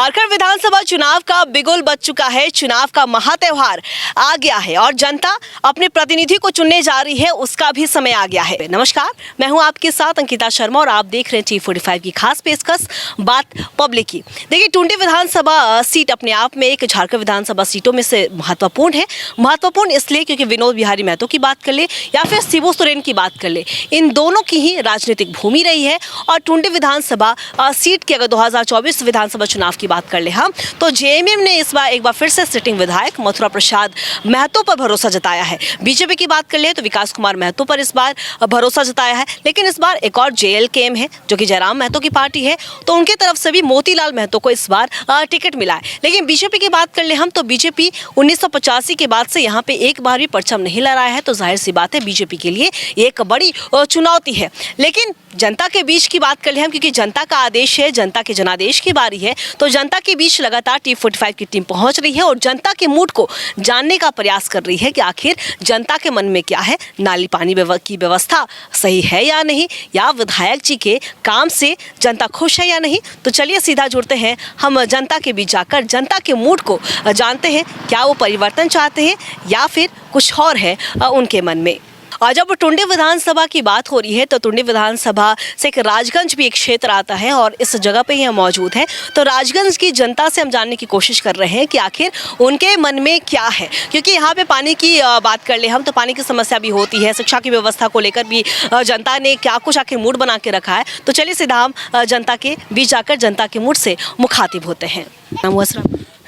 झारखंड विधानसभा चुनाव का बिगुल बज चुका है। चुनाव का महात्योहार आ गया है और जनता अपने प्रतिनिधि को चुनने जा रही है, उसका भी समय आ गया है। नमस्कार, मैं हूं आपके साथ अंकिता शर्मा और आप देख रहे हैं T45 की खास पेशकश बात पब्लिक की। देखिए, टुंडी विधानसभा सीट अपने आप में एक झारखंड विधानसभा सीटों में से महत्वपूर्ण है। महत्वपूर्ण इसलिए क्योंकि विनोद बिहारी महतो की बात कर ले या फिर शिबू सोरेन की बात कर ले, इन दोनों की ही राजनीतिक भूमि रही है। और टुंडी विधानसभा सीट की अगर 2024 विधानसभा चुनाव की बात कर ले हम, तो जेएमएम ने इस बार एक बार फिर से सिटिंग विधायक मथुरा प्रसाद महतो पर भरोसा जताया है। बीजेपी की बात कर ले तो विकास कुमार महतो पर इस बार भरोसा जताया है, लेकिन इस बार एक और जेएलकेएम है जो कि जयराम महतो की पार्टी है, तो उनके तरफ से भी मोतीलाल महतो को इस बार टिकट मिला है। लेकिन बीजेपी की बात कर ले हम, तो बीजेपी 1985 के बाद से यहाँ पे एक बार भी परचम नहीं लहराया है, तो जाहिर सी बात है बीजेपी के लिए एक बड़ी चुनौती है। लेकिन जनता के बीच की बात कर ले हम, क्योंकि जनता का आदेश है, जनता के जनादेश की बारी है, तो जनता के बीच लगातार T45 की टीम पहुंच रही है और जनता के मूड को जानने का प्रयास कर रही है कि आखिर जनता के मन में क्या है। नाली पानी की व्यवस्था सही है या नहीं, या विधायक जी के काम से जनता खुश है या नहीं। तो चलिए सीधा जुड़ते हैं हम जनता के बीच जाकर जनता के मूड को जानते हैं, क्या वो परिवर्तन चाहते हैं या फिर कुछ और है उनके मन में। और जब टुंडी विधानसभा की बात हो रही है तो टुंडी विधानसभा से एक राजगंज भी एक क्षेत्र आता है और इस जगह पे ही हम मौजूद हैं। तो राजगंज की जनता से हम जानने की कोशिश कर रहे हैं कि आखिर उनके मन में क्या है, क्योंकि यहाँ पे पानी की बात कर ले हम तो पानी की समस्या भी होती है, शिक्षा की व्यवस्था को लेकर भी जनता ने क्या कुछ आखिर मूड बना के रखा है। तो चलिए सीधा हम जनता के बीच जाकर जनता के मूड से मुखातिब होते हैं। नाम हुआ सर?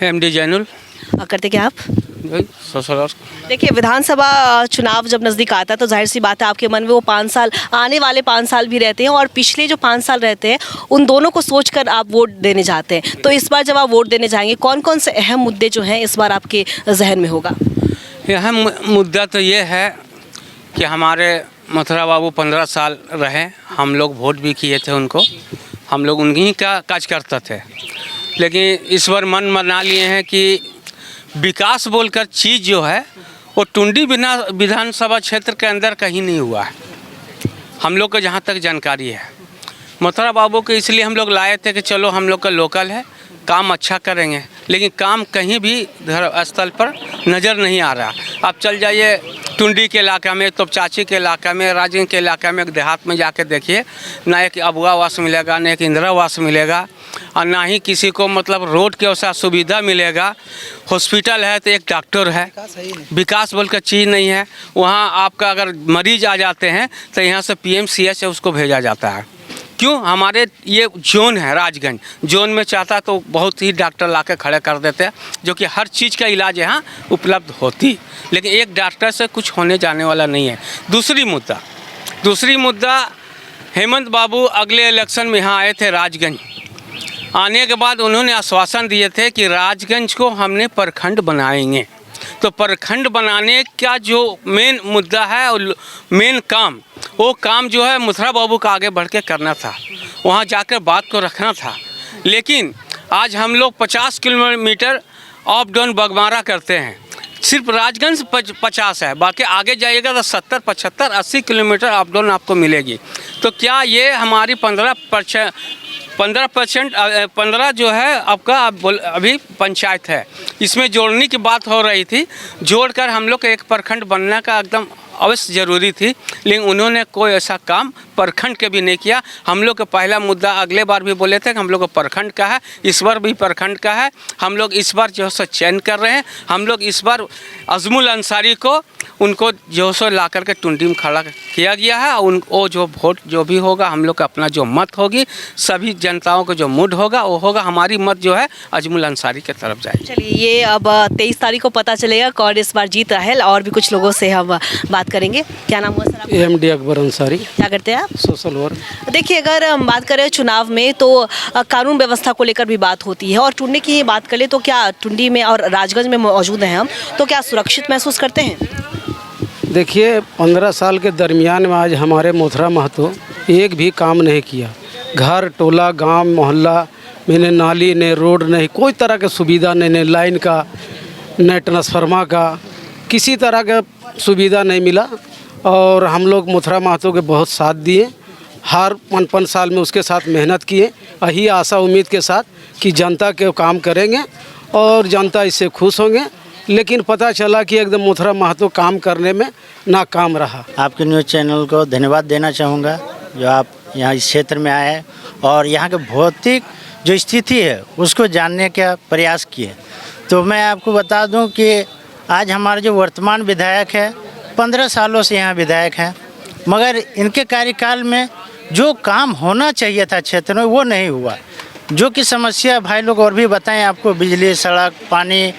MD जैनुल। करते क्या आप? देखिए, विधानसभा चुनाव जब नज़दीक आता है तो जाहिर सी बात है आपके मन में वो 5 साल, आने वाले 5 साल भी रहते हैं और पिछले जो 5 साल रहते हैं उन दोनों को सोचकर आप वोट देने जाते हैं। तो इस बार जब आप वोट देने जाएंगे, कौन कौन से अहम मुद्दे जो हैं इस बार आपके जहन में होगा? अहम मुद्दा तो ये है कि हमारे मथुरा बाबू 15 साल रहे, हम लोग वोट भी किए थे उनको, हम लोग उन्हीं का काज करते थे। लेकिन इस बार मन बना लिए हैं कि विकास बोलकर चीज़ जो है वो टुंडी विधानसभा क्षेत्र के अंदर कहीं नहीं हुआ है, हम लोग को जहाँ तक जानकारी है। मथुरा बाबू को इसलिए हम लोग लाए थे कि चलो हम लोग का लोकल है, काम अच्छा करेंगे, लेकिन काम कहीं भी धर्म स्थल पर नज़र नहीं आ रहा। आप चल जाइए टुंडी के इलाका में, तो चाची के इलाका में, राजगंज के इलाका में, देहात में जाके देखिए, ना एक अबुआ आवास मिलेगा, ना एक इंदिरा आवास मिलेगा, और ना ही किसी को मतलब रोड के वैसा सुविधा मिलेगा। हॉस्पिटल है तो एक डॉक्टर है, विकास बोल कर चीज़ नहीं है। वहाँ आपका अगर मरीज आ जाते हैं तो यहाँ से PMCH है उसको भेजा जाता है। क्यों? हमारे ये जोन है राजगंज, जोन में चाहता तो बहुत ही डॉक्टर ला के खड़े कर देते हैं, जो कि हर चीज़ का इलाज यहाँ उपलब्ध होती, लेकिन एक डॉक्टर से कुछ होने जाने वाला नहीं है। दूसरी मुद्दा हेमंत बाबू अगले इलेक्शन में यहाँ आए थे राजगंज। आने के बाद उन्होंने आश्वासन दिए थे कि राजगंज को हमने प्रखंड बनाएंगे। तो प्रखंड बनाने का जो मेन मुद्दा है और मेन काम, वो काम जो है मथुरा बाबू का आगे बढ़ के करना था, वहाँ जाकर बात को रखना था। लेकिन आज हम लोग 50 किलोमीटर अप डाउन बगमारा करते हैं, सिर्फ राजगंज 50 है, बाकी आगे जाइएगा तो 70, 75, 80 किलोमीटर अप डाउन आपको मिलेगी। तो क्या ये हमारी 15% जो है आपका अभी पंचायत है, इसमें जोड़ने की बात हो रही थी, जोड़कर हम लोग एक प्रखंड बनने का एकदम अवश्य ज़रूरी थी, लेकिन उन्होंने कोई ऐसा काम प्रखंड के भी नहीं किया। हम लोग का पहला मुद्दा अगले बार भी बोले थे कि हम लोग को प्रखंड का है, इस बार भी प्रखंड का है। हम लोग इस बार जो है चयन कर रहे हैं, हम लोग इस बार अजमुल अंसारी को उनको जो सो ला करके टुंडी में खड़ा किया गया है। वो जो वोट जो भी होगा, हम लोग का अपना जो मत होगी, सभी जनताओं को जो मूड होगा वो होगा, हमारी मत जो है अजमुल अंसारी की तरफ जाएगी। चलिए, ये अब 23 तारीख को पता चलेगा कौन इस बार जीत रहा है, और भी कुछ लोगों से हम बात करेंगे। क्या नाम हुआ सर आपका? MD अकबर अंसारी। क्या करते हैं आप? Social work. देखिए, अगर हम बात करें चुनाव में तो कानून व्यवस्था को लेकर भी बात होती है, और टुंडी की ही बात करें तो क्या टुंडी में और राजगंज में मौजूद हैं हम, तो क्या सुरक्षित महसूस करते हैं? देखिए, 15 साल के दरमियान में आज हमारे मथुरा महतो एक भी काम नहीं किया। घर, टोला, गांव, मोहल्ला में न नाली, न रोड, नहीं कोई तरह की सुविधा नहीं, न लाइन का, न ट्रांसफार्मर का, किसी तरह का सुविधा नहीं मिला। और हम लोग मथुरा महतो के बहुत साथ दिए हर 5-5 साल में उसके साथ मेहनत किए। यही आशा उम्मीद के साथ कि जनता के काम करेंगे और जनता इससे खुश होंगे। लेकिन पता चला कि एकदम मोथरा महतो काम करने में नाकाम रहा। आपके न्यूज़ चैनल को धन्यवाद देना चाहूँगा जो आप यहाँ इस क्षेत्र में आए हैं और यहाँ के भौतिक जो स्थिति है उसको जानने का प्रयास किए। तो मैं आपको बता दूं कि आज हमारे जो वर्तमान विधायक है 15 सालों से यहाँ विधायक हैं, मगर इनके कार्यकाल में जो काम होना चाहिए था क्षेत्र में वो नहीं हुआ। जो कि समस्या भाई लोग और भी बताएं आपको, बिजली, सड़क, पानी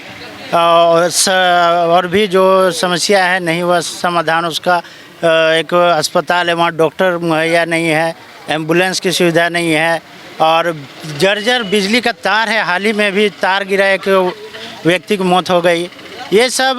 और भी जो समस्या है नहीं हुआ समाधान उसका। एक अस्पताल है वहाँ डॉक्टर मुहैया नहीं है, एम्बुलेंस की सुविधा नहीं है और जर्जर बिजली का तार है। हाल ही में भी तार गिरा, एक व्यक्ति की मौत हो गई। ये सब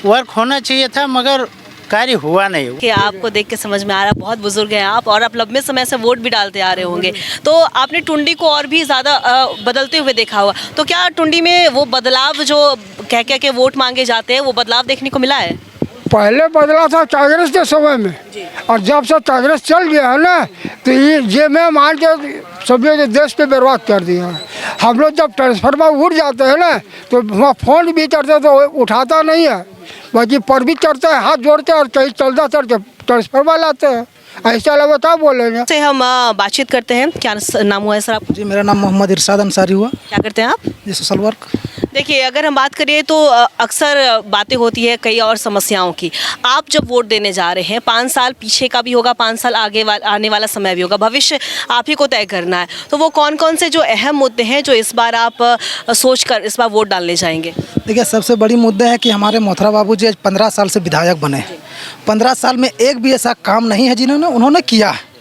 वर्क होना चाहिए था मगर कार्य हुआ नहीं। कि आपको देख के समझ में आ रहा है बहुत बुजुर्ग हैं आप और आप लंबे समय से वोट भी डालते आ रहे होंगे, तो आपने टुंडी को और भी ज़्यादा बदलते हुए देखा हुआ। तो क्या टुंडी में वो बदलाव जो कह कह के वोट मांगे जाते हैं वो बदलाव देखने को मिला है? पहले बदला था कांग्रेस के समय में और जब से कांग्रेस चल गया है ना तो ये मैं मान के सभी देश पे बर्बाद कर दिया है। हम लोग जब ट्रांसफार्मर उड़ जाते हैं ना तो वहाँ फ़ोन भी करते तो उठाता नहीं है, बाकी पर भी करते हैं हाथ जोड़ते हैं और कहीं चलता चल के ट्रांसफार्मर लाते हैं। ऐसा लगा था बोलेंगे से हम बातचीत करते हैं। क्या नाम हुआ है सर आपका? जी मेरा नाम मोहम्मद इरशाद अंसारी हुआ। क्या करते हैं आप? जी सोशल वर्क। देखिए, अगर हम बात करें तो अक्सर बातें होती है कई और समस्याओं की। आप जब वोट देने जा रहे हैं 5 साल पीछे का भी होगा, 5 साल आने वाला समय भी होगा, भविष्य आप ही को तय करना है। तो वो कौन कौन से जो अहम मुद्दे हैं जो इस बार आप सोचकर इस बार वोट डालने जाएंगे? देखिए सबसे बड़ी मुद्दा है कि हमारे मोथरा बाबू जी 15 साल से विधायक बने। 15 साल में एक भी ऐसा काम नहीं है जिन्होंने उन्होंने किया है।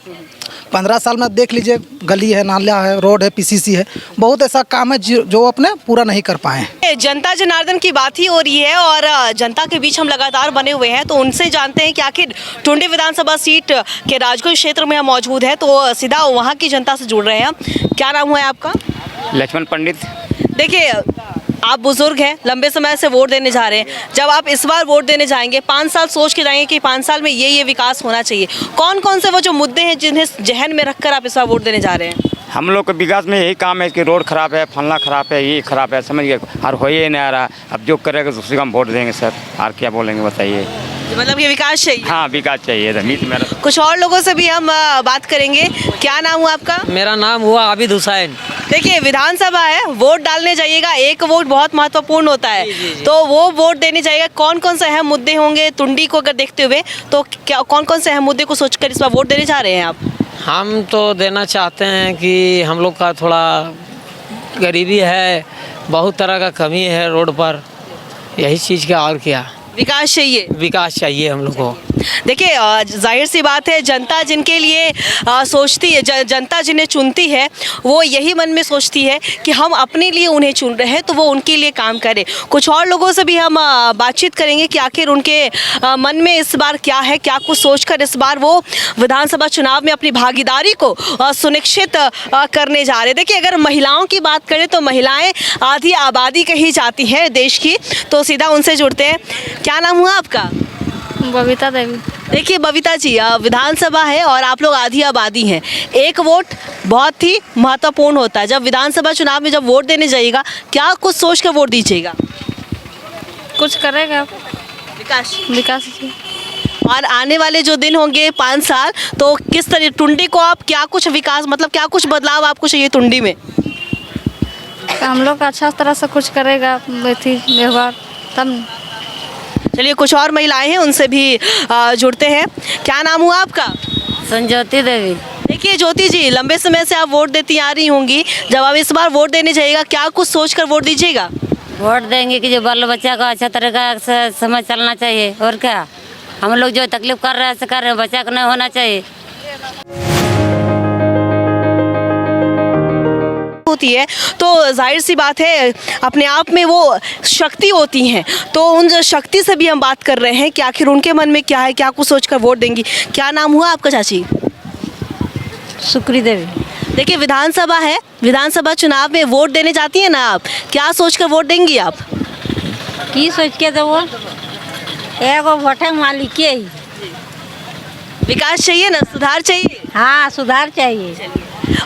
15 साल में देख लीजिए, गली है, नाला है, रोड है, पीसीसी है, बहुत ऐसा काम है जो अपने पूरा नहीं कर पाए हैं। जनता जनार्दन की बात ही हो रही है और जनता के बीच हम लगातार बने हुए हैं, तो उनसे जानते हैं कि आखिर टुंडी विधानसभा सीट के राजगंज क्षेत्र में हम मौजूद है, तो सीधा वहाँ की जनता से जुड़ रहे हैं। क्या नाम हुआ है आपका? लक्ष्मण पंडित। देखिए, आप बुजुर्ग हैं, लंबे समय से वोट देने जा रहे हैं। जब आप इस बार वोट देने जाएंगे 5 साल सोच के जाएंगे कि 5 साल में ये विकास होना चाहिए, कौन कौन से वो जो मुद्दे हैं जिन्हें जहन में रखकर आप इस बार वोट देने जा रहे हैं? हम लोग के विकास में यही काम है कि रोड खराब है, फलना खराब है, ये खराब है, समझिए, और हो ही नहीं आ रहा। अब जो करेगा उसी का हम वोट देंगे सर, और क्या बोलेंगे बताइए। मतलब ये विकास चाहिए? हाँ विकास चाहिए मीत मेरा। कुछ और लोगों से भी हम बात करेंगे। क्या नाम हुआ आपका? मेरा नाम हुआ आबिद हुसैन। देखिए, विधानसभा है, वोट डालने जाइएगा, एक वोट बहुत महत्वपूर्ण होता है। जी। तो वो वोट देने जाइएगा, कौन कौन से अहम मुद्दे होंगे टुंडी को अगर देखते हुए, तो क्या कौन कौन से अहम मुद्दे को सोचकर इस बार वोट देने जा रहे हैं आप? हम तो देना चाहते हैं कि हम लोग का थोड़ा गरीबी है, बहुत तरह का कमी है रोड पर, यही चीज़ का और क्या। विकास चाहिए? विकास चाहिए हम लोग को। देखिए, जाहिर सी बात है, जनता जिनके लिए सोचती है, जनता जिन्हें चुनती है वो यही मन में सोचती है कि हम अपने लिए उन्हें चुन रहे हैं तो वो उनके लिए काम करें। कुछ और लोगों से भी हम बातचीत करेंगे कि आखिर उनके मन में इस बार क्या है, क्या कुछ सोचकर इस बार वो विधानसभा चुनाव में अपनी भागीदारी को सुनिश्चित करने जा रहे हैं। देखिए, अगर महिलाओं की बात करें तो महिलाएँ आधी आबादी कही जाती हैं देश की, तो सीधा उनसे जुड़ते हैं। क्या नाम हुआ आपका? बबीता देवी। देखिए बबीता जी, विधानसभा है और आप लोग आधी आबादी हैं, एक वोट बहुत ही महत्वपूर्ण होता है। जब विधानसभा चुनाव में जब वोट देने जाइएगा, क्या कुछ सोच कर वोट दीजिएगा? कुछ करेगा विकास। और आने वाले जो दिन होंगे 5 साल, तो किस तरह टुंडी को आप क्या कुछ विकास, मतलब क्या कुछ बदलाव आपको चाहिए टुंडी में? हम लोग अच्छा तरह से कुछ करेगा व्यवहार तब। चलिए, कुछ और महिलाएं हैं, उनसे भी जुड़ते हैं। क्या नाम हुआ आपका? संज्योति देवी। देखिए ज्योति जी, लंबे समय से आप वोट देती आ रही होंगी, जब आप इस बार वोट देने जाइएगा क्या कुछ सोचकर वोट दीजिएगा? वोट देंगे कि जो बाल बच्चा का अच्छा तरीका से समझ चलना चाहिए, और क्या हम लोग जो तकलीफ कर रहे हैं कर रहे हैं, बच्चा को नहीं होना चाहिए। होती है तो जाहिर सी बात है अपने आप में वो शक्ति होती हैं, तो उन शक्ति से भी हम बात कर रहे हैं कि आखिर उनके मन में क्या है, क्या कुछ सोचकर वोट देंगी। क्या नाम हुआ आपका चाची? सुक्री देवी। देखिए, विधानसभा है, विधानसभा चुनाव में वोट देने जाती हैं ना आप, क्या सोचकर वोट देंगी आप? की सोच के देवो, एगो वोट है मालिक के ही, विकास चाहिए ना, सुधार चाहिए। हाँ सुधार चाहिए।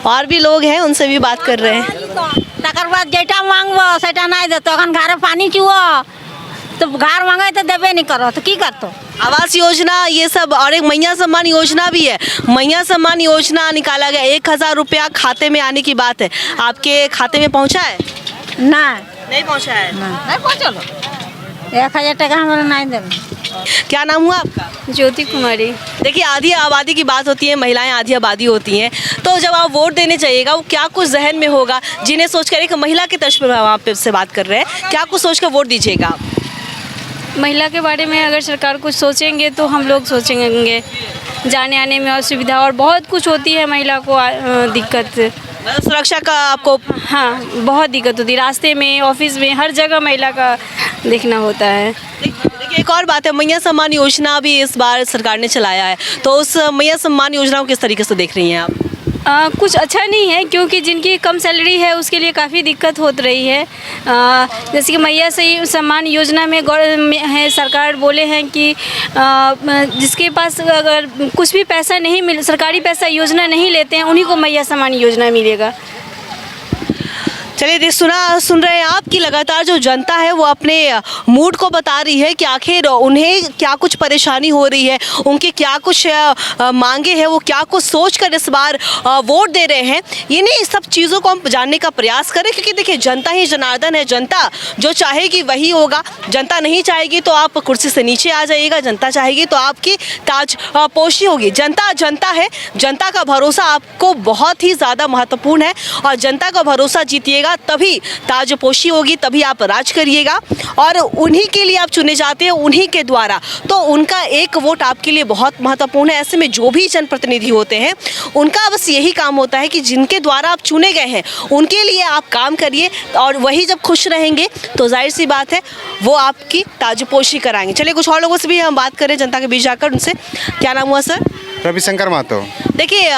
और भी लोग हैं, उनसे भी बात कर रहे हैं। तकर बाद जेटा मांगबो सेटा नहीं देतो, अखन घर पानी चुओ तो घर मांगे तो देबे नहीं करो तो की करतो। आवास योजना ये सब, और एक मैया सम्मान योजना भी है। मैया सम्मान योजना निकाला गया, 1000 रुपया खाते में आने की बात है। आपके खाते में पहुंचा है? नहीं पहुंचा है। नहीं पहुँचो 1000 टका हमारा नहीं देना। क्या नाम हुआ आपका? ज्योति कुमारी। देखिए, आधी आबादी की बात होती है, महिलाएं आधी आबादी होती हैं, तो जब आप वोट देने जाइएगा वो क्या कुछ जहन में होगा, जिन्हें सोचकर, एक महिला के तर्ज पर हम आप से बात कर रहे हैं, क्या कुछ सोचकर वोट दीजिएगा आप? महिला के बारे में अगर सरकार कुछ सोचेंगे तो हम लोग सोचेंगे। जाने आने में असुविधा और बहुत कुछ होती है महिला को दिक्कत। सुरक्षा का आपको? हाँ बहुत दिक्कत होती है, रास्ते में, ऑफिस में, हर जगह महिला का देखना होता है। देखिए, एक और बात है, मैया सम्मान योजना भी इस बार सरकार ने चलाया है, तो उस मैया सम्मान योजना को किस तरीके से देख रही हैं आप? कुछ अच्छा नहीं है, क्योंकि जिनकी कम सैलरी है उसके लिए काफ़ी दिक्कत होत रही है। जैसे कि मैया से सम्मान योजना में है, सरकार बोले हैं कि जिसके पास अगर कुछ भी पैसा नहीं मिल, सरकारी पैसा योजना नहीं लेते हैं, उन्हीं को मैया सम्मान योजना मिलेगा। चलिए, सुन रहे हैं आप कि लगातार जो जनता है वो अपने मूड को बता रही है कि आखिर उन्हें क्या कुछ परेशानी हो रही है, उनकी क्या कुछ मांगे हैं, वो क्या कुछ सोचकर इस बार वोट दे रहे हैं। ये नहीं, सब चीज़ों को हम जानने का प्रयास करें, क्योंकि देखिए, जनता ही जनार्दन है। जनता जो चाहेगी वही होगा। जनता नहीं चाहेगी तो आप कुर्सी से नीचे आ जाइएगा, जनता चाहेगी तो आपकी ताजपोशी होगी। जनता है, जनता का भरोसा आपको बहुत ही ज़्यादा महत्वपूर्ण है, और जनता का भरोसा जीतिएगा तभी ताजपोशी होगी, तभी आप राज करिएगा, और उन्हीं के लिए आप चुने जाते हैं, उन्हीं के द्वारा। तो उनका एक वोट आपके लिए बहुत महत्वपूर्ण है। ऐसे में जो भी जनप्रतिनिधि होते हैं, उनका बस यही काम होता है कि जिनके द्वारा आप चुने गए हैं उनके लिए आप काम करिए, और वही जब खुश रहेंगे तो जाहिर सी बात है वो आपकी ताजपोशी कराएंगे। चलिए, कुछ और लोगों से भी हम बात करें जनता के बीच जाकर। उनसे क्या नाम हुआ सर? रविशंकर महतो। देखिए,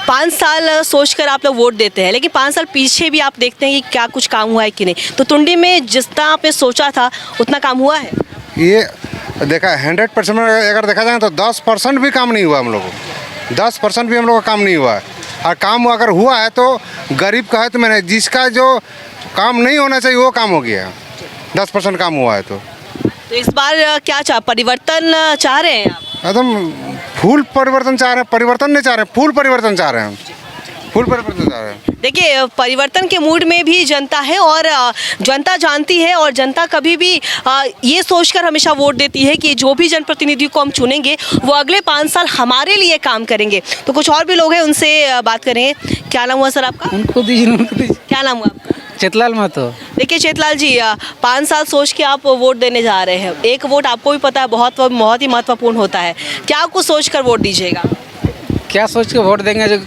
5 साल सोचकर आप लोग वोट देते हैं, लेकिन 5 साल पीछे भी आप देखते हैं कि क्या कुछ काम हुआ है कि नहीं। तो टुंडी में जितना आपने सोचा था उतना काम हुआ है? ये देखा 100% में अगर देखा जाए तो 10% भी काम नहीं हुआ हम लोग को। 10% भी हम लोग का काम नहीं हुआ है। और काम अगर हुआ है तो गरीब का है, तो मैंने जिसका जो काम नहीं होना चाहिए वो काम हो गया। 10% काम हुआ है तो इस बार क्या परिवर्तन चाह रहे हैं आप? एकदम फुल परिवर्तन चाह रहे हैं। परिवर्तन नहीं चाह रहे हैं, फुल परिवर्तन चाह रहे हैं। फुल परिवर्तन चाह रहे हैं। देखिए, परिवर्तन के मूड में भी जनता है, और जनता जानती है, और जनता कभी भी ये सोचकर हमेशा वोट देती है कि जो भी जनप्रतिनिधि को हम चुनेंगे वो अगले 5 साल हमारे लिए काम करेंगे। तो कुछ और भी लोग हैं, उनसे बात करेंगे। क्या नाम हुआ सर आपका? उनको दीजिए। क्या नाम हुआ आपका? चेतलाल महतो। देखिए चेतलाल जी, 5 साल सोच के आप वोट देने जा रहे हैं। एक वोट आपको भी पता है बहुत ही महत्वपूर्ण होता है। क्या कुछ सोच कर वोट दीजिएगा? क्या सोच के वोट देंगे?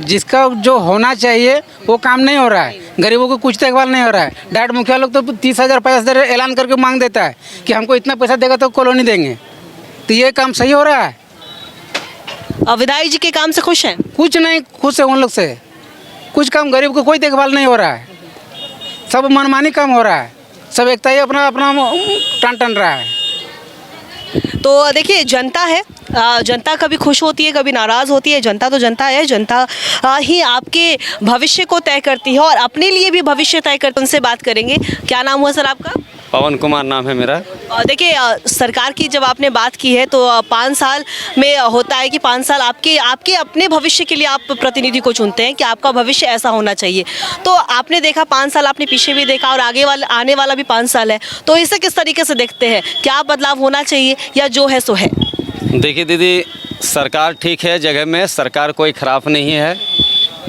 जिसका जो होना चाहिए वो काम नहीं हो रहा है। गरीबों को कुछ देखभाल नहीं हो रहा है। डायरेक्ट मुखिया लोग तो 30,000 पैसा ऐलान करके मांग देता है कि हमको इतना पैसा देगा तो कॉलोनी देंगे। तो ये काम सही हो रहा है? विधायक जी के काम से खुश हैं? कुछ नहीं खुश है उन लोग से। कुछ काम गरीब को कोई देखभाल नहीं हो रहा है। सब मनमानी काम हो रहा है। सब एकता ही अपना अपना टन रहा है। तो देखिए, जनता है, जनता कभी खुश होती है, कभी नाराज़ होती है। जनता तो जनता है, जनता ही आपके भविष्य को तय करती है और अपने लिए भी भविष्य तय करती है। उनसे बात करेंगे। क्या नाम हुआ सर आपका? पवन कुमार नाम है मेरा। देखिए, सरकार की जब आपने बात की है तो 5 साल में होता है कि 5 साल आपके अपने भविष्य के लिए आप प्रतिनिधि को चुनते हैं कि आपका भविष्य ऐसा होना चाहिए। तो आपने देखा 5 साल, आपने पीछे भी देखा और आने वाला भी 5 साल है, तो इसे किस तरीके से देखते हैं? क्या बदलाव होना चाहिए या जो है सो है? देखिए दीदी, सरकार ठीक है जगह में, सरकार कोई ख़राब नहीं है,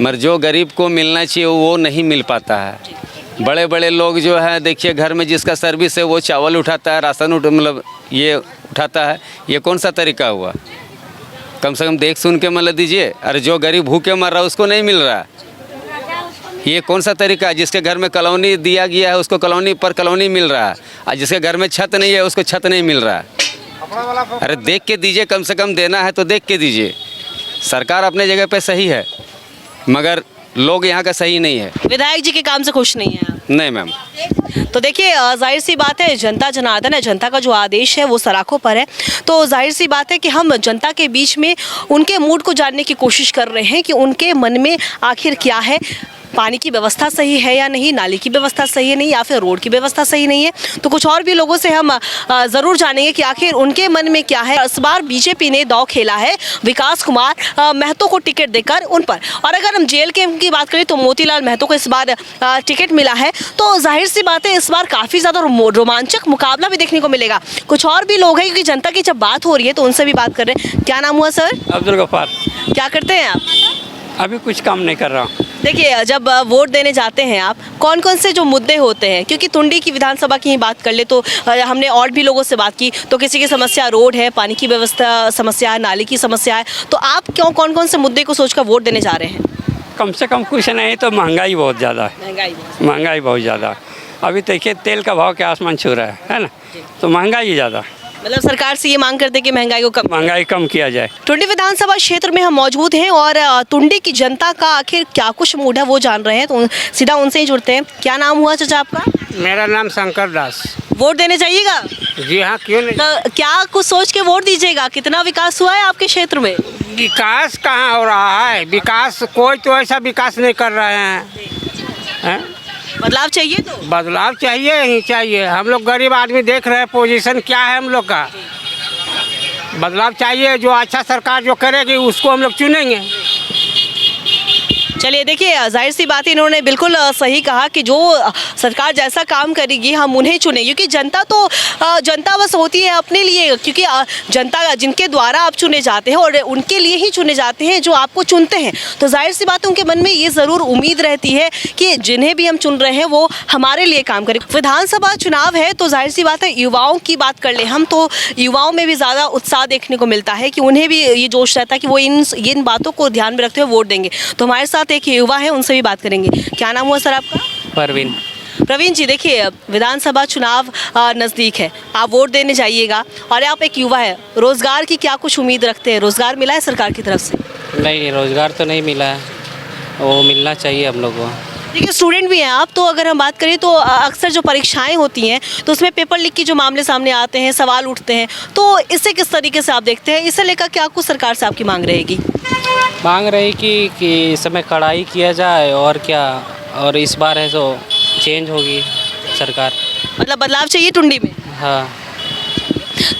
मगर जो गरीब को मिलना चाहिए वो नहीं मिल पाता है। बड़े बड़े लोग जो है, देखिए घर में जिसका सर्विस है वो चावल उठाता है, राशन मतलब ये उठाता है। ये कौन सा तरीका हुआ? कम से कम देख सुन के मतलब दीजिए। अरे जो गरीब भूखे मर रहा है उसको नहीं मिल रहा। ये कौन सा तरीका है? जिसके घर में कॉलोनी दिया गया है उसको कॉलोनी पर कॉलोनी मिल रहा है, और जिसके घर में छत नहीं है उसको छत नहीं मिल रहा है। अरे देख के दीजिए, कम से कम देना है तो देख के दीजिए। सरकार अपने जगह पे सही है, मगर लोग यहाँ का सही नहीं है। विधायक जी के काम से खुश नहीं है आप? नहीं मैम। तो देखिए जाहिर सी बात है, जनता जनार्दन है, जनता का जो आदेश है वो सराखों पर है। तो जाहिर सी बात है कि हम जनता के बीच में उनके मूड को जानने की कोशिश कर रहे हैं कि उनके मन में आखिर क्या है, पानी की व्यवस्था सही है या नहीं, नाली की व्यवस्था सही है नहीं, या फिर रोड की व्यवस्था सही नहीं है। तो कुछ और भी लोगों से हम ज़रूर जानेंगे कि आखिर उनके मन में क्या है। इस बार बीजेपी ने दांव खेला है विकास कुमार महतो को टिकट देकर उन पर। और अगर हम जेल के की बात करें तो मोतीलाल महतो को इस बार टिकट मिला है। तो जाहिर सी बात है इस बार काफ़ी ज़्यादा रोमांचक मुकाबला भी देखने को मिलेगा। कुछ और भी लोग हैं क्योंकि जनता की जब बात हो रही है तो उनसे भी बात कर रहे हैं। क्या नाम हुआ सर? अब्दुल गफ्फार। क्या करते हैं आप? अभी कुछ काम नहीं कर रहा हूँ। देखिए जब वोट देने जाते हैं आप, कौन कौन से जो मुद्दे होते हैं, क्योंकि टुंडी की विधानसभा की ही बात कर ले तो हमने और भी लोगों से बात की तो किसी की समस्या रोड है, पानी की व्यवस्था समस्या है, नाली की समस्या है। तो आप क्यों कौन कौन से मुद्दे को सोचकर वोट देने जा रहे हैं? कम से कम कुछ नहीं तो महंगाई बहुत ज़्यादा है। महंगाई बहुत ज़्यादा है। अभी देखिए तेल का भाव के आसमान छू रहा है ना, तो महंगाई ज़्यादा है। मतलब सरकार से ये मांग करते हैं कि महंगाई कम किया जाए। टुंडी विधानसभा क्षेत्र में हम मौजूद हैं और टुंडी की जनता का आखिर क्या कुछ मूड है वो जान रहे हैं। तो सीधा उनसे ही जुड़ते हैं। क्या नाम हुआ चाचा आपका? मेरा नाम शंकर दास। वोट देने जाइएगा? जी हाँ, क्यों नहीं। तो क्या कुछ सोच के वोट दीजिएगा? कितना विकास हुआ है आपके क्षेत्र में? विकास कहाँ हो रहा है? विकास कोई तो ऐसा विकास नहीं कर रहे हैं। बदलाव चाहिए तो? बदलाव चाहिए ही चाहिए। हम लोग गरीब आदमी देख रहे हैं पोजीशन क्या है हम लोग का। बदलाव चाहिए, जो अच्छा सरकार जो करेगी उसको हम लोग चुनेंगे। चलिए देखिए जाहिर सी बात है, इन्होंने बिल्कुल सही कहा कि जो सरकार जैसा काम करेगी हम उन्हें चुनें, क्योंकि जनता तो जनता बस होती है अपने लिए, क्योंकि जनता जिनके द्वारा आप चुने जाते हैं और उनके लिए ही चुने जाते हैं जो आपको चुनते हैं। तो जाहिर सी बात है उनके मन में ये ज़रूर उम्मीद रहती है कि जिन्हें भी हम चुन रहे हैं वो हमारे लिए काम करें। विधानसभा चुनाव है तो जाहिर सी बात है युवाओं की बात कर ले हम तो युवाओं में भी ज़्यादा उत्साह देखने को मिलता है कि उन्हें भी ये जोश रहता है कि वो इन बातों को ध्यान में रखते हुए वोट देंगे। तो हमारे साथ एक युवा है, उनसे भी बात करेंगे। क्या नाम हुआ सर आपका? परवीन। प्रवीण जी, देखिए विधानसभा चुनाव नज़दीक है, आप वोट देने जाइएगा और आप एक युवा है, रोज़गार की क्या कुछ उम्मीद रखते हैं? रोज़गार मिला है सरकार की तरफ से? नहीं, रोज़गार तो नहीं मिला है, वो मिलना चाहिए हम लोग को। देखिए स्टूडेंट भी हैं आप, तो अगर हम बात करें तो अक्सर जो परीक्षाएं होती हैं तो उसमें पेपर लीक की जो मामले सामने आते हैं, सवाल उठते हैं, तो इसे किस तरीके से आप देखते हैं? इसे लेकर क्या कुछ सरकार से आपकी मांग रहेगी? मांग रही कि इस समय कड़ाई किया जाए और क्या, और इस बार है तो चेंज होगी सरकार। मतलब बदलाव चाहिए टुंडी में? हाँ।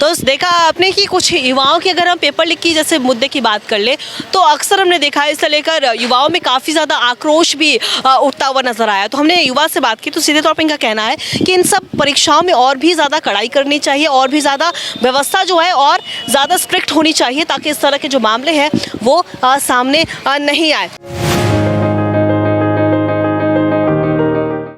तो देखा आपने कि कुछ युवाओं की, अगर हम पेपर लीक की जैसे मुद्दे की बात कर ले तो अक्सर हमने देखा है इसे लेकर युवाओं में काफ़ी ज़्यादा आक्रोश भी उठता हुआ नजर आया। तो हमने युवा से बात की तो सीधे तौर पर इनका कहना है कि इन सब परीक्षाओं में और भी ज़्यादा कड़ाई करनी चाहिए और भी ज़्यादा व्यवस्था जो है और ज़्यादा स्ट्रिक्ट होनी चाहिए ताकि इस तरह के जो मामले हैं वो सामने नहीं आए।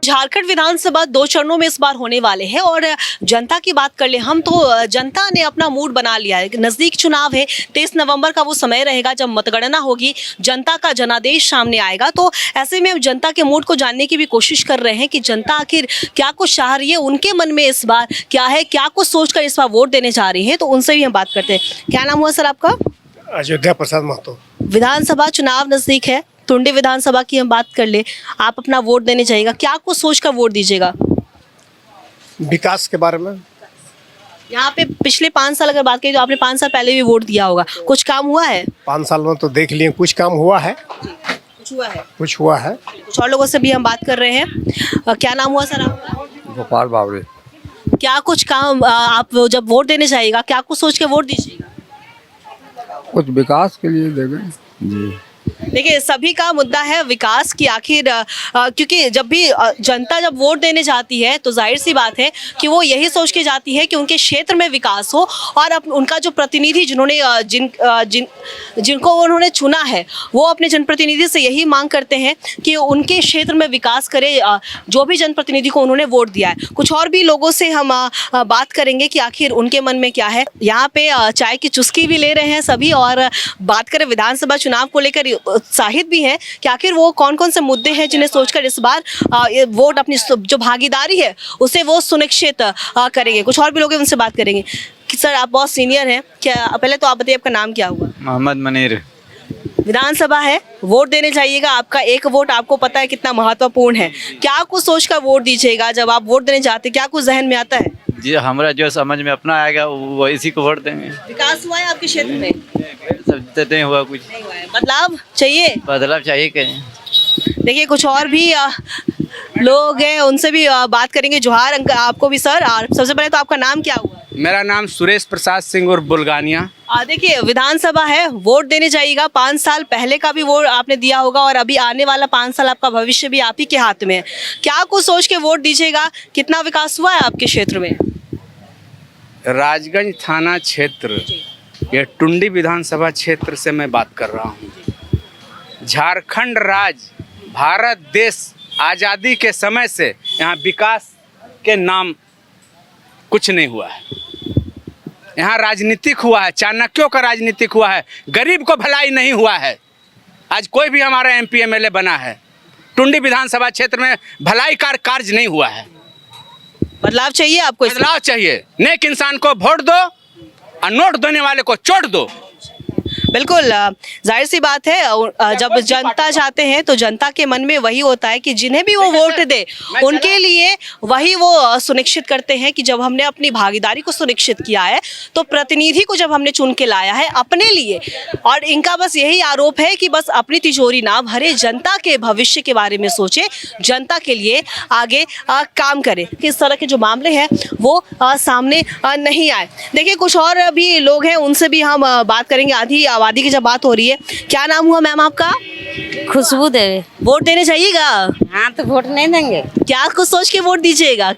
झारखंड विधानसभा 2 चरणों में इस बार होने वाले हैं और जनता की बात कर ले हम तो जनता ने अपना मूड बना लिया है। नज़दीक चुनाव है, 23 नवंबर का वो समय रहेगा जब मतगणना होगी, जनता का जनादेश सामने आएगा। तो ऐसे में हम जनता के मूड को जानने की भी कोशिश कर रहे हैं कि जनता आखिर क्या कुछ चाह रही है, उनके मन में इस बार क्या है, क्या कुछ सोचकर इस बार वोट देने जा रही है। तो उनसे भी हम बात करते हैं। क्या नाम हुआ सर आपका? अयोध्या प्रसाद महतो। विधानसभा चुनाव नज़दीक है, टुंडी विधानसभा की हम बात कर ले, आप अपना वोट देने जाइएगा, क्या कुछ सोचकर वोट दीजिएगा? विकास के बारे में। यहाँ पे पिछले 5 साल अगर बात करें तो आपने 5 साल पहले भी वोट दिया होगा, कुछ काम हुआ है? 5 साल में तो देख लिए कुछ काम हुआ है। कुछ हुआ है? कुछ हुआ है। कुछ और लोगों से भी हम बात कर रहे हैं। क्या नाम हुआ सर आपका? गोपाल बावरे। क्या कुछ काम आप जब वोट देने जाइएगा क्या कुछ सोच के वोट दीजिएगा? कुछ विकास के लिए देंगे जी। देखिए सभी का मुद्दा है विकास की। आखिर क्योंकि जब भी जनता जब वोट देने जाती है तो जाहिर सी बात है कि वो यही सोच के जाती है कि उनके क्षेत्र में विकास हो और उनका जो प्रतिनिधि जिन्होंने जिनको उन्होंने चुना है वो अपने जनप्रतिनिधि से यही मांग करते हैं कि उनके क्षेत्र में विकास करे, जो भी जनप्रतिनिधि को उन्होंने वोट दिया है। कुछ और भी लोगों से हम बात करेंगे कि आखिर उनके मन में क्या है। यहाँ पे चाय की चुस्की भी ले रहे हैं सभी और बात करें विधानसभा चुनाव को लेकर उत्साहित भी हैं कि आखिर वो कौन कौन से मुद्दे हैं जिन्हें सोचकर इस बार वोट अपनी जो भागीदारी है उसे वो सुनिश्चित करेंगे। कुछ और भी लोग हैं उनसे बात करेंगे कि सर आप बहुत सीनियर हैं, क्या पहले तो आप बताइए आपका नाम क्या हुआ? मोहम्मद मनीर। विधानसभा है, वोट देने जाइएगा, आपका एक वोट आपको पता है कितना महत्वपूर्ण है। क्या कुछ सोच कर वोट दीजिएगा जब आप वोट देने जाते, क्या कुछ जहन में आता है? जी हमारा जो समझ में अपना आएगा वो इसी को वोट देंगे। विकास हुआ है आपके क्षेत्र में? सब तो नहीं हुआ कुछ। नहीं हुआ है। बदलाव चाहिए? बदलाव चाहिए कहीं। देखिए कुछ और भी लोग हैं, उनसे भी बात करेंगे। जोहार अंकल आपको भी सर। और सबसे पहले तो आपका नाम क्या हुआ? मेरा नाम सुरेश प्रसाद सिंह और बुल्गानिया। देखिए विधानसभा है, वोट देने जाइएगा। 5 साल पहले का भी वोट आपने दिया होगा और अभी आने वाला 5 साल आपका भविष्य भी आप ही के हाथ में है। क्या कुछ सोच के वोट दीजिएगा? कितना विकास हुआ है आपके क्षेत्र में? राजगंज थाना क्षेत्र, ये टुंडी विधानसभा क्षेत्र से मैं बात कर रहा हूँ। झारखंड राज्य, भारत देश आज़ादी के समय से यहाँ विकास के नाम कुछ नहीं हुआ है। यहाँ राजनीतिक हुआ है, चाणक्यों का राजनीतिक हुआ है, गरीब को भलाई नहीं हुआ है। आज कोई भी हमारा MP MLA बना है, टुंडी विधानसभा क्षेत्र में भलाई कार्य नहीं हुआ है। बदलाव चाहिए आपको? बदलाव चाहिए। नेक इंसान को वोट दो और नोट देने वाले को चोट दो। बिल्कुल, जाहिर सी बात है, जब जनता चाहते हैं तो जनता के मन में वही होता है कि जिन्हें भी वो वोट दे उनके लिए वही वो सुनिश्चित करते हैं कि जब हमने अपनी भागीदारी को सुनिश्चित किया है तो प्रतिनिधि को जब हमने चुन के लाया है अपने लिए, और इनका बस यही आरोप है कि बस अपनी तिजोरी ना भरे, जनता के भविष्य के बारे में सोचे, जनता के लिए आगे काम करे। किस तरह के जो मामले हैं वो सामने नहीं आए। देखिए कुछ और भी लोग हैं, उनसे भी हम बात करेंगे। आबादी की जब बात हो रही है, क्या नाम हुआ मैम आपका? खुशबू देवी। वोट देने जाइएगा? हाँ तो वोट नहीं देंगे। क्या कुछ सोच के वोट दीजिएगा?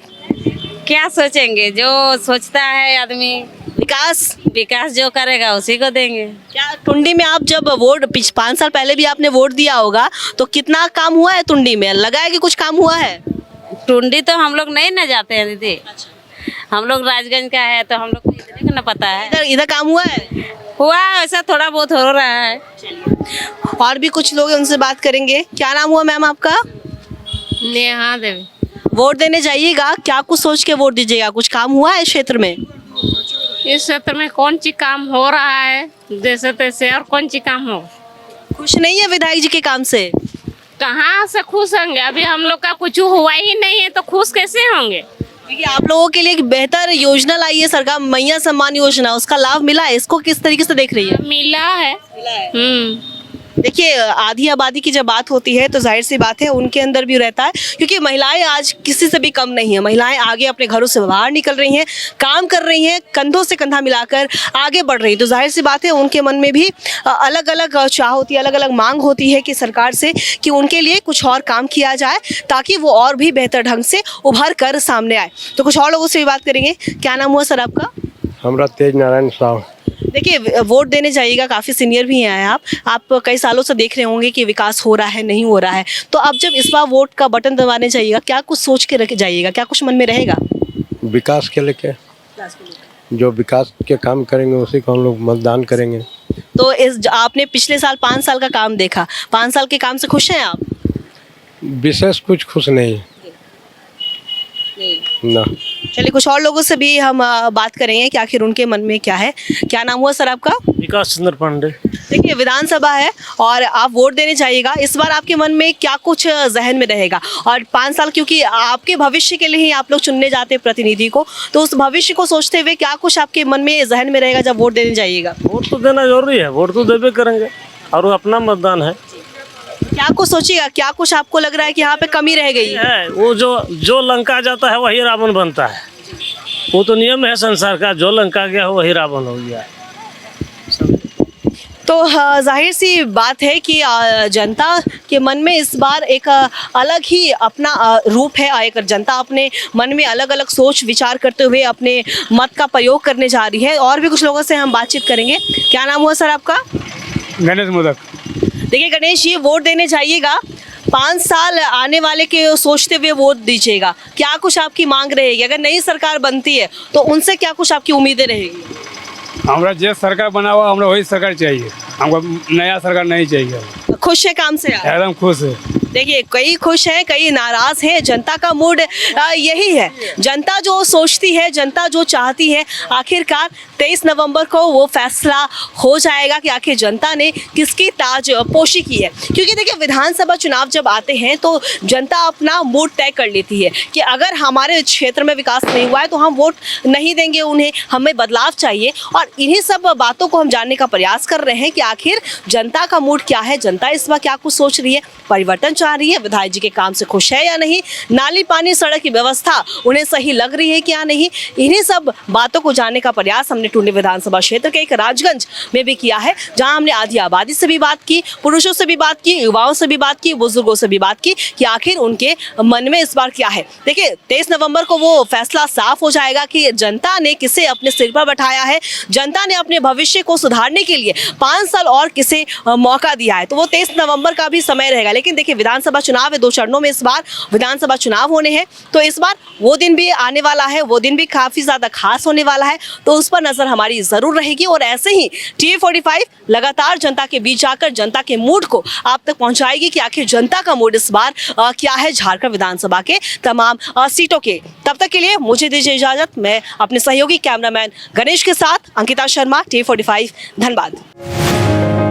क्या सोचेंगे, जो सोचता है आदमी। विकास जो करेगा उसी को देंगे। क्या टुंडी में आप जब वोट 5 साल पहले भी आपने वोट दिया होगा तो कितना काम हुआ है टुंडी में? लगा है कि कुछ काम हुआ है? टुंडी तो हम लोग नहीं न जाते हैं दीदी। हम लोग राजगंज का है तो हम लोग को इतने का न पता है। इधर काम हुआ है? हुआ ऐसा थोड़ा बहुत हो रहा है। और भी कुछ लोग हैं, उनसे बात करेंगे। क्या नाम हुआ मैम आपका? नेहा देवी। वोट देने जाइएगा, क्या कुछ सोच के वोट दीजिएगा? कुछ काम हुआ है इस क्षेत्र में? इस क्षेत्र में कौन सी काम हो रहा है जैसे तैसे, और कौन सी काम हो? खुश नहीं है विधायक जी के काम से? कहाँ से खुश होंगे? अभी हम लोग का कुछ हुआ ही नहीं है तो खुश कैसे होंगे? देखिए आप लोगों के लिए एक बेहतर योजना लाई है सरकार, मैया सम्मान योजना, उसका लाभ मिला है? इसको किस तरीके से देख रही है? मिला है। देखिए आधी आबादी की जब बात होती है तो जाहिर सी बात है उनके अंदर भी रहता है, क्योंकि महिलाएं आज किसी से भी कम नहीं है। महिलाएं आगे अपने घरों से बाहर निकल रही हैं, काम कर रही हैं, कंधों से कंधा मिलाकर आगे बढ़ रही है। तो जाहिर सी बात है उनके मन में भी अलग अलग चाह होती है, अलग अलग मांग होती है कि सरकार से कि उनके लिए कुछ और काम किया जाए ताकि वो और भी बेहतर ढंग से उभर कर सामने आए। तो कुछ और लोगों से भी बात करेंगे। क्या नाम हुआ सर आपका? हमारा तेज नारायण साहब। देखिए वोट देने जाइएगा, काफ़ी सीनियर भी हैं आप कई सालों से देख रहे होंगे कि विकास हो रहा है नहीं हो रहा है। तो अब जब इस बार वोट का बटन दबाने जाइएगा, क्या कुछ सोच के रख जाइएगा? क्या कुछ मन में रहेगा? विकास के लेके जो विकास के काम करेंगे उसी को हम लोग मतदान करेंगे। तो आपने पिछले साल 5 साल का काम देखा, 5 साल के काम से खुश हैं आप? विशेष कुछ खुश नहीं ना। चलिए कुछ और लोगों से भी हम बात करेंगे कि आखिर उनके मन में क्या है। क्या नाम हुआ सर आपका? विकास चंद्र पांडे। देखिए विधानसभा है और आप वोट देने जाइएगा, इस बार आपके मन में क्या कुछ जहन में रहेगा? और 5 साल, क्योंकि आपके भविष्य के लिए ही आप लोग चुनने जाते हैं प्रतिनिधि को, तो उस भविष्य को सोचते हुए क्या कुछ आपके मन में जहन में रहेगा जब वोट देने जाइएगा? वोट तो देना जरूरी है, वोट तो देवे करेंगे और अपना मतदान है। क्या कुछ सोचिएगा, क्या कुछ आपको लग रहा है कि यहाँ पे कमी रह गई है? वो जो लंका जाता है वही रावण बनता है, वो तो नियम है संसार का। जो लंका गया हो वही रावण हो गया। तो जाहिर सी बात है कि जनता के मन में इस बार एक अलग ही अपना रूप है। एक जनता अपने मन में अलग अलग सोच विचार करते हुए अपने मत का प्रयोग करने जा रही है। और भी कुछ लोगों से हम बातचीत करेंगे। क्या नाम हुआ सर आपका? गणेश मोदक। देखिए गणेश जी, वोट देने जाइएगा, 5 साल आने वाले के सोचते हुए वोट दीजिएगा। क्या कुछ आपकी मांग रहेगी? अगर नई सरकार बनती है तो उनसे क्या कुछ आपकी उम्मीदें रहेगी? हमारा जो सरकार बना हुआ हमें वही सरकार चाहिए, हमको नया सरकार नहीं चाहिए। खुश है काम से? एकदम खुश है। देखिए, कई खुश हैं, कई नाराज हैं। जनता का मूड यही है। जनता जो सोचती है, जनता जो चाहती है, आखिरकार 23 नवंबर को वो फैसला हो जाएगा कि आखिर जनता ने किसकी ताजपोशी की है। क्योंकि देखिए, विधानसभा चुनाव जब आते हैं तो जनता अपना मूड तय कर लेती है कि अगर हमारे क्षेत्र में विकास नहीं हुआ है तो हम वोट नहीं देंगे उन्हें, हमें बदलाव चाहिए। और इन्हीं सब बातों को हम जानने का प्रयास कर रहे हैं कि आखिर जनता का मूड क्या है, जनता इस बार क्या कुछ सोच रही है, परिवर्तन चाह रही है, विधायक जी के काम से खुश है या नहीं, नाली पानी सड़क की व्यवस्था उन्हें सही लग रही है क्या नहीं। इन्हीं सब बातों को जानने का प्रयास हमने टुंडी विधानसभा क्षेत्र के एक राजगंज में भी किया है, जहां हमने आधी आबादी से भी बात की, पुरुषों से भी बात की, युवाओं से भी बात की, बुजुर्गों से भी बात की कि आखिर उनके मन में इस बार क्या है। देखिए, 23 नवंबर को वो फैसला साफ हो जाएगा कि जनता ने किसे अपने सिर पर बैठाया है, जनता ने अपने भविष्य को सुधारने के लिए 5 साल और किसे मौका दिया है। तो वो 23 नवंबर का भी समय रहेगा। लेकिन देखिए, विधानसभा चुनाव है, 2 चरणों में इस बार विधानसभा चुनाव होने हैं, तो इस बार वो दिन भी आने वाला है, वो दिन भी काफ़ी ज़्यादा खास होने वाला है, तो उस पर नज़र हमारी ज़रूर रहेगी। और ऐसे ही TV45 लगातार जनता के बीच जाकर जनता के मूड को आप तक पहुंचाएगी कि आखिर जनता का मूड इस बार क्या है झारखंड विधानसभा के तमाम सीटों के। तब तक के लिए मुझे दीजिए इजाज़त। मैं अपने सहयोगी कैमरामैन गणेश के साथ अंकिता शर्मा, TV45 धनबाद।